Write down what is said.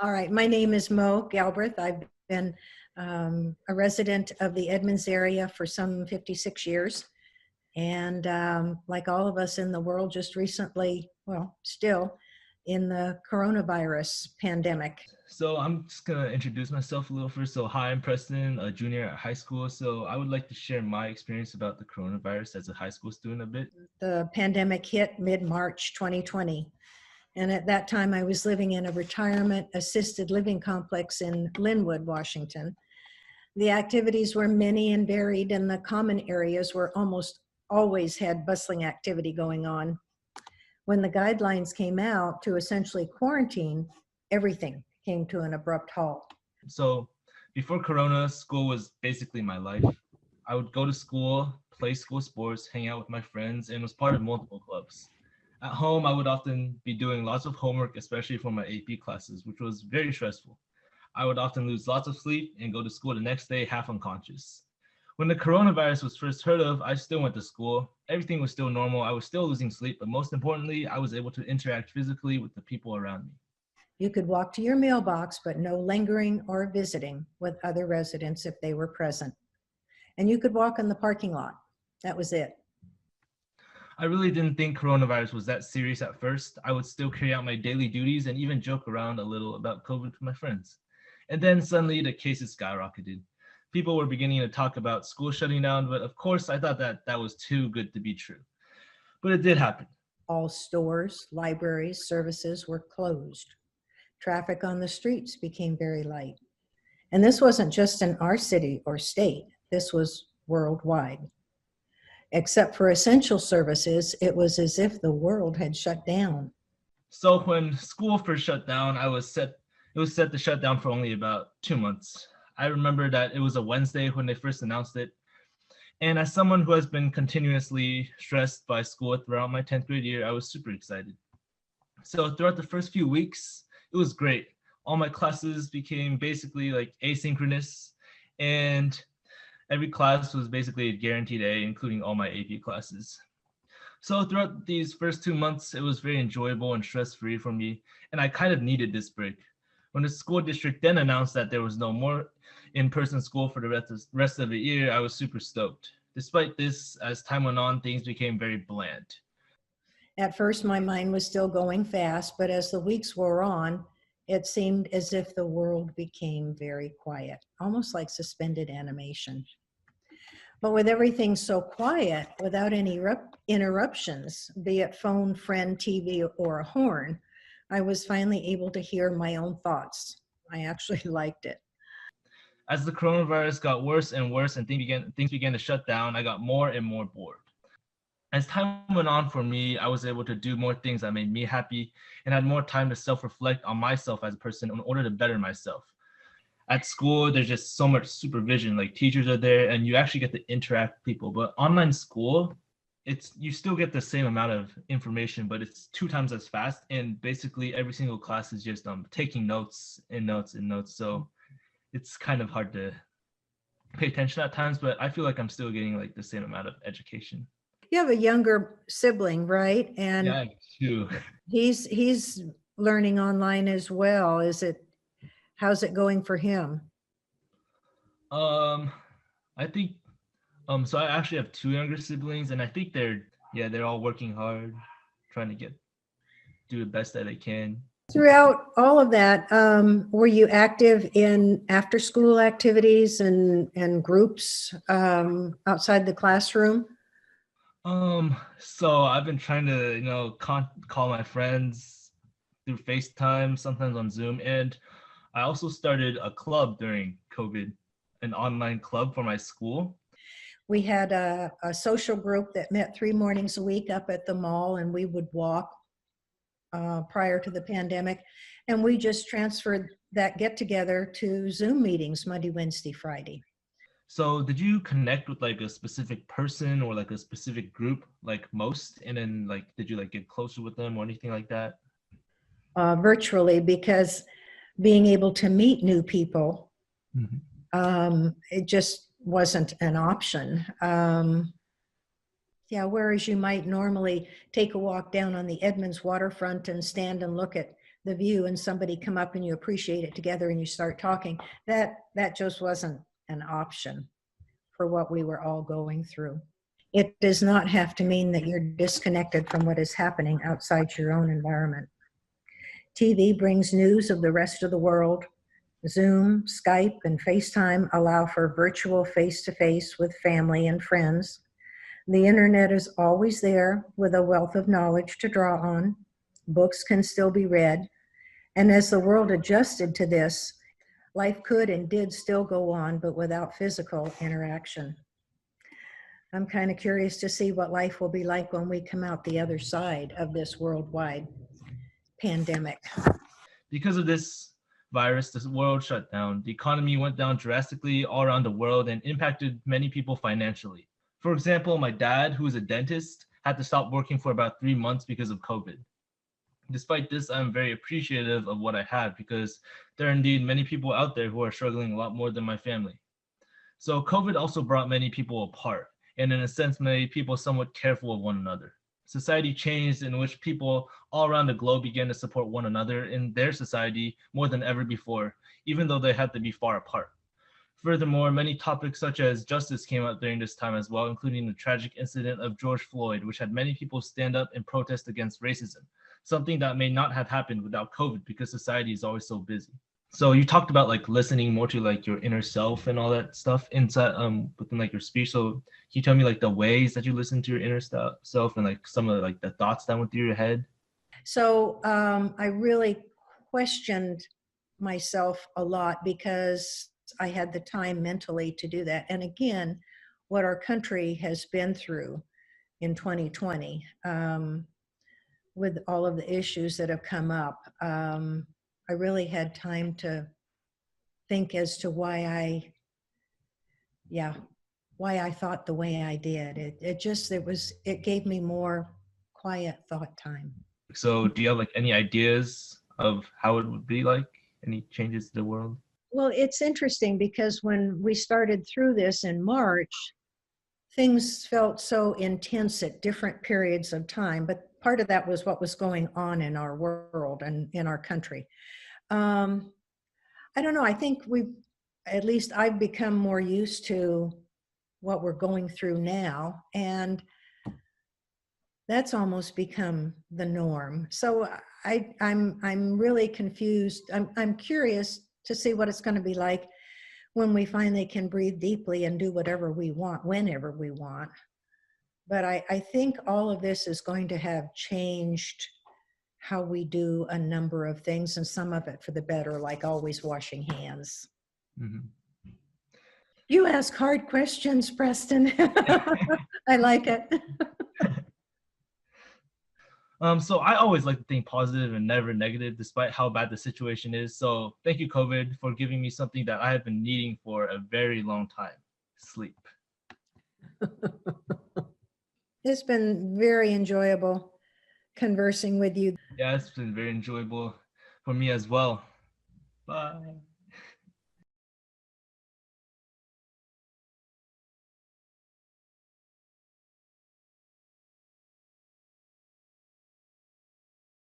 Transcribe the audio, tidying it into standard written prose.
All right, my name is Mo Galbreath. I've been a resident of the Edmonds area for some 56 years. And like all of us in the world, just recently, well, still in the coronavirus pandemic. So I'm just gonna introduce myself a little first. So hi, I'm Preston, a junior at high school. So I would like to share my experience about the coronavirus as a high school student a bit. The pandemic hit mid-March 2020. And at that time, I was living in a retirement assisted living complex in Linwood, Washington. The activities were many and varied, and the common areas were almost always had bustling activity going on. When the guidelines came out to essentially quarantine, everything came to an abrupt halt. So before Corona, school was basically my life. I would go to school, play school sports, hang out with my friends, and was part of multiple clubs. At home, I would often be doing lots of homework, especially for my AP classes, which was very stressful. I would often lose lots of sleep and go to school the next day half unconscious. When the coronavirus was first heard of, I still went to school. Everything was still normal. I was still losing sleep, but most importantly, I was able to interact physically with the people around me. You could walk to your mailbox, but no lingering or visiting with other residents if they were present. And you could walk in the parking lot. That was it. I really didn't think coronavirus was that serious at first. I would still carry out my daily duties and even joke around a little about COVID with my friends. And then suddenly the cases skyrocketed. People were beginning to talk about school shutting down, but of course I thought that was too good to be true. But it did happen. All stores, libraries, services were closed. Traffic on the streets became very light. And this wasn't just in our city or state. This was worldwide. Except for essential services, it was as if the world had shut down. So when school first shut down, it was set to shut down for only about 2 months. I remember that it was a Wednesday when they first announced it. And as someone who has been continuously stressed by school throughout my 10th grade year, I was super excited. So throughout the first few weeks, it was great. All my classes became basically like asynchronous, and every class was basically a guaranteed A, including all my AP classes. So throughout these first 2 months, it was very enjoyable and stress-free for me, and I kind of needed this break. When the school district then announced that there was no more in-person school for the rest of the year, I was super stoked. Despite this, as time went on, things became very bland. At first, my mind was still going fast, but as the weeks wore on, it seemed as if the world became very quiet, almost like suspended animation. But with everything so quiet, without any interruptions, be it phone, friend, TV, or a horn, I was finally able to hear my own thoughts. I actually liked it. As the coronavirus got worse and worse and things began to shut down, I got more and more bored. As time went on for me, I was able to do more things that made me happy and had more time to self-reflect on myself as a person in order to better myself. At school, there's just so much supervision, like teachers are there and you actually get to interact with people. But online school, you still get the same amount of information, but it's 2 times as fast. And basically every single class is just taking notes and notes and notes. So it's kind of hard to pay attention at times, but I feel like I'm still getting like the same amount of education. You have a younger sibling, right? And yeah, I do. He's learning online as well. How's it going for him? I think so I actually have 2 younger siblings, and I think they're all working hard, trying to do the best that they can. Throughout all of that, were you active in after-school activities and groups outside the classroom? So I've been trying to, call my friends through FaceTime, sometimes on Zoom, and I also started a club during COVID, an online club for my school. We had a social group that met 3 mornings a week up at the mall, and we would walk prior to the pandemic. And we just transferred that get together to Zoom meetings, Monday, Wednesday, Friday. So did you connect with like a specific person or like a specific group like most? And then like, did you like get closer with them or anything like that? Virtually, because being able to meet new people, it just wasn't an option. Whereas you might normally take a walk down on the Edmonds waterfront and stand and look at the view and somebody come up and you appreciate it together and you start talking. That just wasn't an option for what we were all going through. It does not have to mean that you're disconnected from what is happening outside your own environment. TV brings news of the rest of the world. Zoom, Skype, and FaceTime allow for virtual face-to-face with family and friends. The internet is always there with a wealth of knowledge to draw on. Books can still be read. And as the world adjusted to this, life could and did still go on, but without physical interaction. I'm kind of curious to see what life will be like when we come out the other side of this worldwide pandemic. Because of this virus, the world shut down. The economy went down drastically all around the world and impacted many people financially. For example, my dad, who is a dentist, had to stop working for about 3 months because of COVID. Despite this, I'm very appreciative of what I have because there are indeed many people out there who are struggling a lot more than my family. So COVID also brought many people apart, and in a sense made people somewhat careful of one another. Society changed in which people all around the globe began to support one another in their society more than ever before, even though they had to be far apart. Furthermore, many topics such as justice came up during this time as well, including the tragic incident of George Floyd, which had many people stand up and protest against racism, something that may not have happened without COVID because society is always so busy. So you talked about like listening more to like your inner self and all that stuff inside within like your speech. So can you tell me like the ways that you listen to your inner self and like some of like the thoughts that went through your head? So I really questioned myself a lot because I had the time mentally to do that. And again, what our country has been through in 2020 with all of the issues that have come up, I really had time to think as to why I thought the way I did. It gave me more quiet thought time. So do you have like any ideas of how it would be like? Any changes to the world? Well, it's interesting because when we started through this in March, things felt so intense at different periods of time, but part of that was what was going on in our world and in our country. I don't know, I think at least I've become more used to what we're going through now, and that's almost become the norm. So I'm really confused. I'm curious to see what it's going to be like when we finally can breathe deeply and do whatever we want, whenever we want. But I think all of this is going to have changed how we do a number of things, and some of it for the better, like always washing hands. Mm-hmm. You ask hard questions, Preston. I like it. So I always like to think positive and never negative, despite how bad the situation is. So thank you, COVID, for giving me something that I have been needing for a very long time: sleep. It's been very enjoyable conversing with you. Yeah, it's been very enjoyable for me as well. Bye.